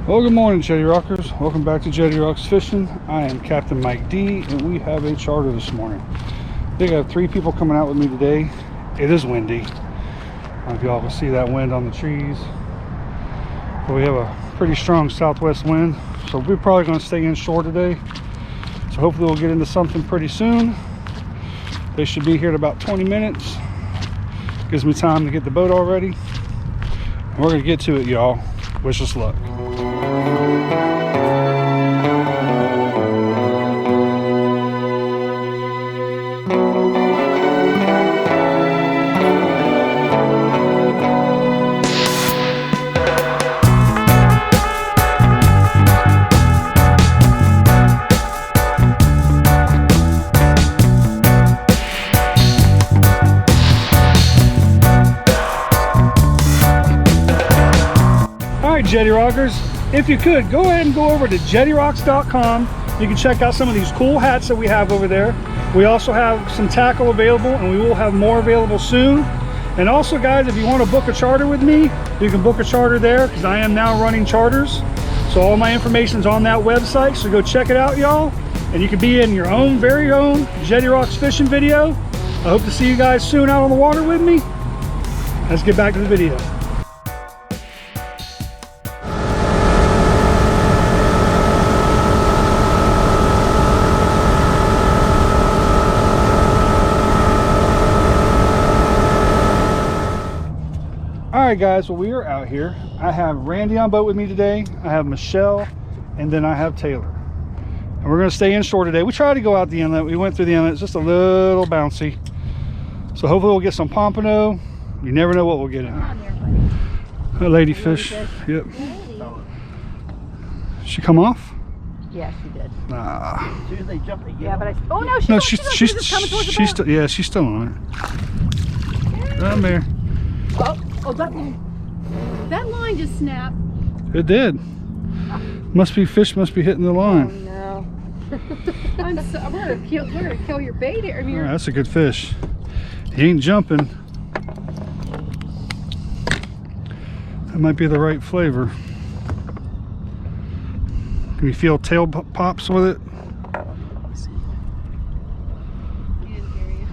Well, good morning, Jetty Rockers. Welcome back to Jetty Rocks Fishing. I am Captain Mike D, and we have a charter this morning. I think I have 3 people coming out with me today. It is windy. I don't know if y'all can see that wind on the trees. But we have a pretty strong southwest wind, so we're probably going to stay inshore today. So hopefully we'll get into something pretty soon. They should be here in about 20 minutes. Gives me time to get the boat all ready. And we're going to get to it, y'all. Wish us luck. Jetty Rockers, if you could go ahead and go over to jettyrocks.com. You can check out some of these cool hats that we have over there. We also have some tackle available, and we will have more available soon. And also, guys, if you want to book a charter with me, you can book a charter there, because I am now running charters. So all my information is on that website, so go check it out, y'all, and you can be in your own very own Jetty Rocks fishing video. I hope to see you guys soon out on the water with me. Let's get back to the video. Alright guys, well, we are out here. I have Randy on boat with me today. I have Michelle, and then I have Taylor. And we're going to stay inshore today. We tried to go out the inlet. We went through the inlet. It's just a little bouncy. So hopefully we'll get some pompano. You never know what we'll get in. A ladyfish. Yep. She come off? Yeah, she did. Nah. As soon as they jump, they get Yeah, but on. she's still, yeah, she's still on it. Come here. Oh, that line just snapped. It did. Fish must be hitting the line. Oh no. We're gonna kill your bait here. I mean, that's a good fish. He ain't jumping. That might be the right flavor. Can you feel tail pops with it? he didn't hear you.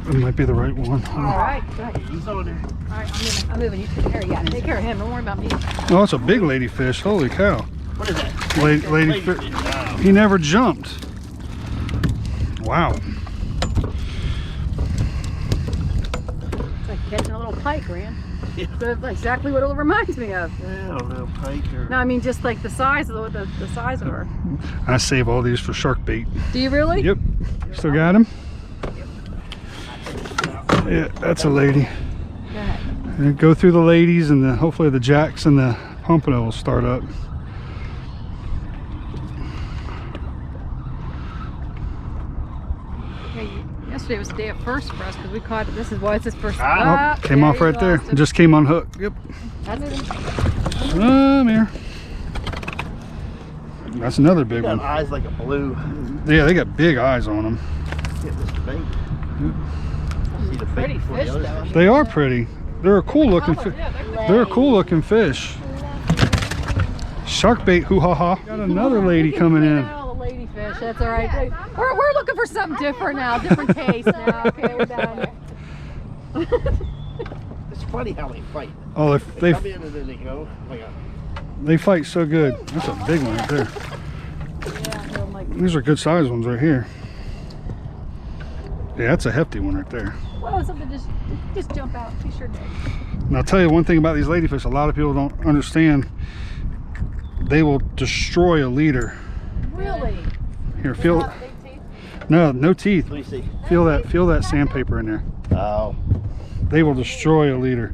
It might be the right one. All right. He's on there. All right, I'm moving. You take care of Take care of him. Don't worry about me. Oh, it's a big ladyfish. Holy cow. What is that? Ladyfish. Wow. He never jumped. Wow. It's like catching a little pike, Rand. Yeah. That's exactly what it reminds me of. I don't know, pike or... No, I mean just like the size of the size of her. I save all these for shark bait. Do you really? Yep. Still got him? Yeah, that's a lady. Go ahead. And go through the ladies, and hopefully the jacks and the pompano will start up. Okay, yesterday was the day of first for us because we caught it. This is why it's his first. Came off right there. It just came on hook. Yep. That's it. Come here. That's another big one. Eyes like a blue. Yeah, they got big eyes on them. Get this bait. See the Pretty before fish, the other though. fish. They are pretty. They're a cool looking fish. They're a cool looking fish. Shark bait, hoo ha ha. Got another lady coming in. Ladyfish, that's all right. We're looking for something different now, different taste now. Okay, we're down here. It's funny how they fight. Oh, They come in and then they go. Like a... They fight so good. That's a big one right there. Yeah, like, These are good sized ones right here. Yeah, that's a hefty one right there. whoa, something just jump out. She sure did. And I'll tell you one thing about these ladyfish, a lot of people don't understand. They will destroy a leader. Really? Here, feel it. No teeth. Let me see. Feel that sandpaper in there. Oh. They will destroy a leader.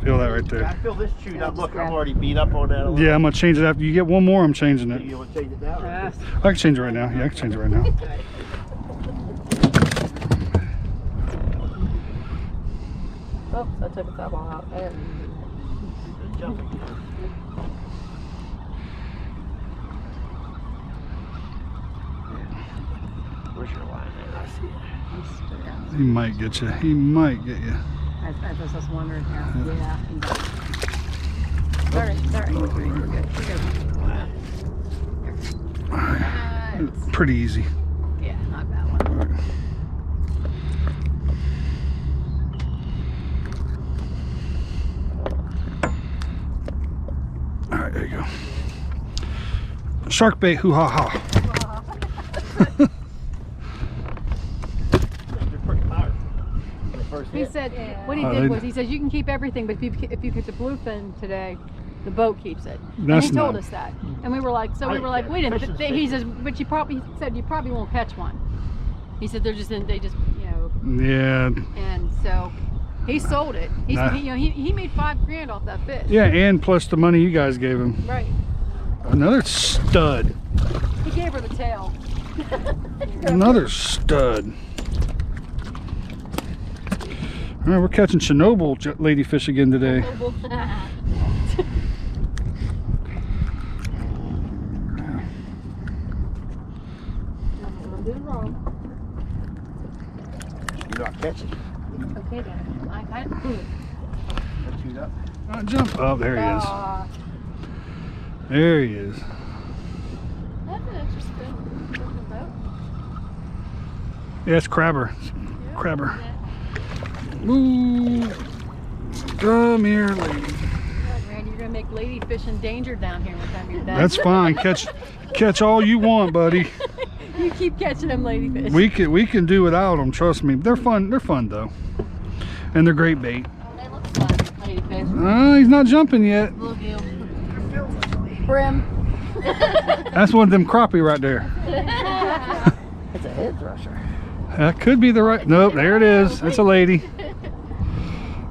Feel that right I there. feel this chewed up. Look, I'm already beat up on that a little. Yeah, I'm gonna change it after you get one more. I'm changing it. You want to change it now? Yes. I can change it right now. Yeah, I can change it right now. Oh, I took a top out. Jumping. Where's your line at? I see it. sometimes. But yeah. He might get you. He might get you. I was just wondering here. Yeah. Sorry. We're good. All right. Pretty easy. Yeah, not a bad one. All right, there you go. Shark bait, hoo ha ha. He said what he did was he said you can keep everything, but if you catch a bluefin today, the boat keeps it. And he told us that, and we were like, wait a minute. He says, but he said you probably won't catch one. He said they just Yeah. And so he sold it. He said he made $5 grand off that fish. Yeah, and plus the money you guys gave him. Right. Another stud. He gave her the tail. Another stud. All right, we're catching Chernobyl ladyfish again today. You're not catching. Okay, then. Jump up. There he is. There he is. That's an interesting boat. Yeah, it's crabber. Crabber. Ooh. Come here, lady. God, Randy, you're gonna make ladyfish endangered down here one time you're done. That's fine. Catch all you want, buddy. You keep catching them ladyfish. We can do without them. Trust me. They're fun. They're fun though, and they're great bait. Oh, they look fun, ladyfish. Oh, he's not jumping yet. Little deal. Brim. That's one of them crappie right there. It's a head thrusher. That could be the right. Nope, there it is. That's a lady.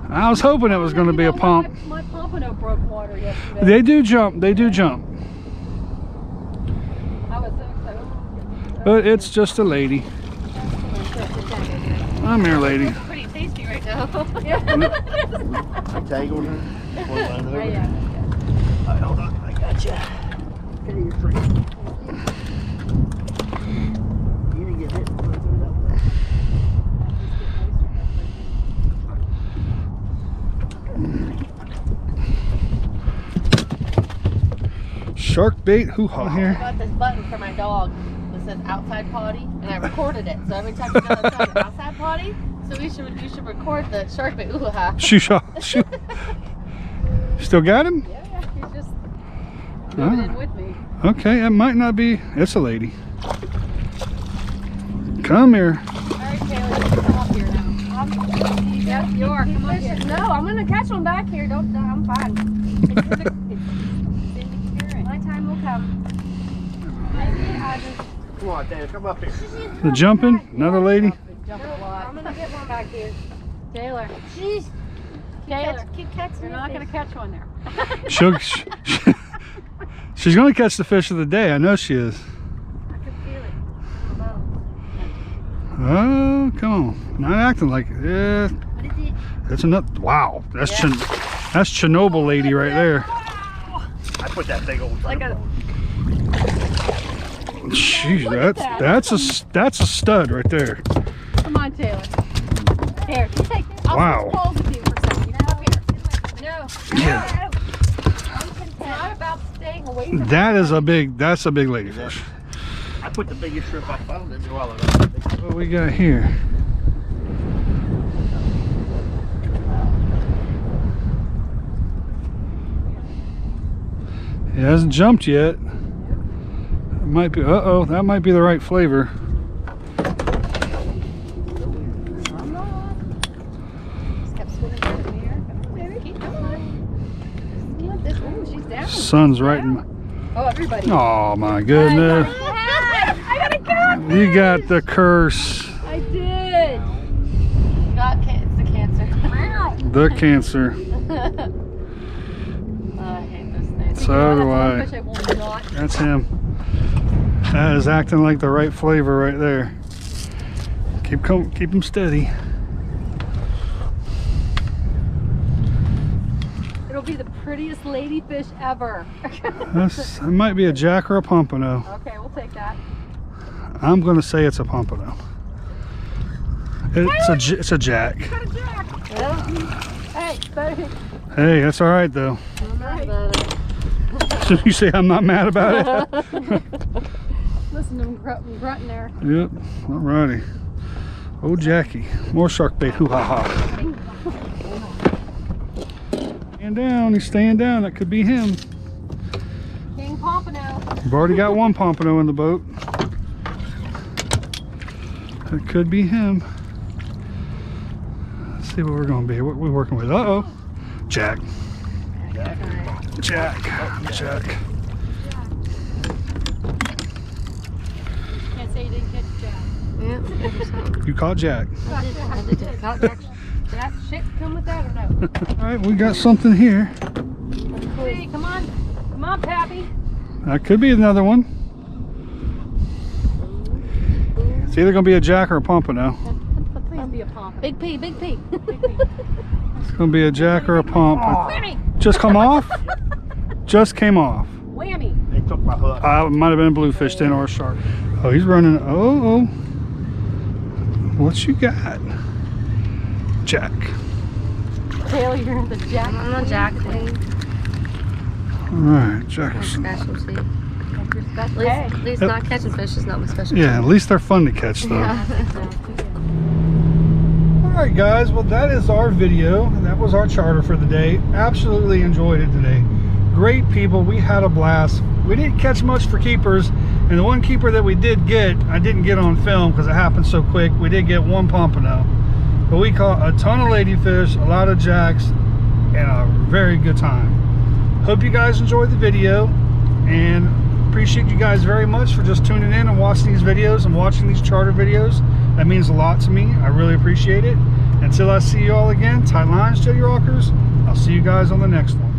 I was hoping it was going to be a pump. My pompano broke water yesterday. They do jump. They do jump. I was so excited. But it's just a lady. Come here, lady. Pretty tasty right now. I tangled her. Oh, yeah. All right, hold on. I got you. Okay, you're free. You didn't get hit. Shark bait hoo-ha I here. got this button for my dog that says outside potty, and I recorded it. So every time you go outside potty, so you should record the shark bait ooh-ha. Shoot. Still got him? Yeah, he's just moving in with me. Okay, it might not be. It's a lady. Come here. All right, Taylor, you can come up here now. Yep, you are. Come up here. No, I'm gonna catch one back here. Don't. I'm fine. My time will come. Come on, Dad, come up here. The jumping. Another lady. Jump a lot. I'm gonna get one back here. Taylor, Taylor, you're not gonna catch one there. She's going to catch the fish of the day. I know she is. I can feel it. Oh, come on. Not acting like it. Yeah. What is it? That's enough. Wow. That's Chernobyl lady right there. I put that big old Like a. Jeez, that's a stud right there. Come on, Taylor. Here, you take. Wow. I'll pose with you for a second. You come up here. No. Yeah. It's not about staying away from. That's a big ladyfish. I put the biggest shrimp I found in the wallet. What we got here? It hasn't jumped yet. It might be. Uh-oh, that might be the right flavor. Sun's right in my. Oh, everybody. Oh my goodness! I got a cat. You got the curse. I did. It's the cancer. The cancer. I hate this thing. So do I. Fish I will not. That's him. That is acting like the right flavor right there. Keep him steady. It'll be the prettiest ladyfish ever. That might be a jack or a pompano. Okay, we'll take that. I'm going to say it's a pompano. It's a jack. Yeah. Hey, buddy. Hey, that's all right though. I'm not about it. So you say I'm not mad about it? Listen to him grunting there. Yep. Alrighty. Oh, Jackie. More shark bait. Hoo ha ha. Stand down. He's staying down. That could be him. King Pompano. We've already got one pompano in the boat. That could be him. Let's see what we're going to be. What we're working with. Uh-oh. Jack. Jack. Jack. Can't say you didn't catch Jack. Yeah. You caught Jack. I did. Jack shit come with that or no? All right, we got something here. Hey, come on. Come on, Pappy. That could be another one. It's either going to be a jack or a pompano. Please be a pompano. Big P, Big P. It's going to be a jack or a pomp. Whammy. Just come off? Just came off. Whammy. They took my hook. It might have been a bluefish then or a shark. Oh, he's running. Oh. What you got? Jack. Taylor, you're the Jack. I'm not Jack Queen. Alright, Jackerson. Specialty. That's At least not catching fish is not my specialty. Yeah, at least they're fun to catch though. Yeah. Alright guys, well that is our video. That was our charter for the day. Absolutely enjoyed it today. Great people, we had a blast. We didn't catch much for keepers, and the one keeper that we did get, I didn't get on film because it happened so quick. We did get one pompano. But we caught a ton of ladyfish, a lot of jacks, and a very good time. Hope you guys enjoyed the video, and appreciate you guys very much for just tuning in and watching these videos and watching these charter videos. That means a lot to me. I really appreciate it. Until I see you all again, tight lines, Jetty Rockers. I'll see you guys on the next one.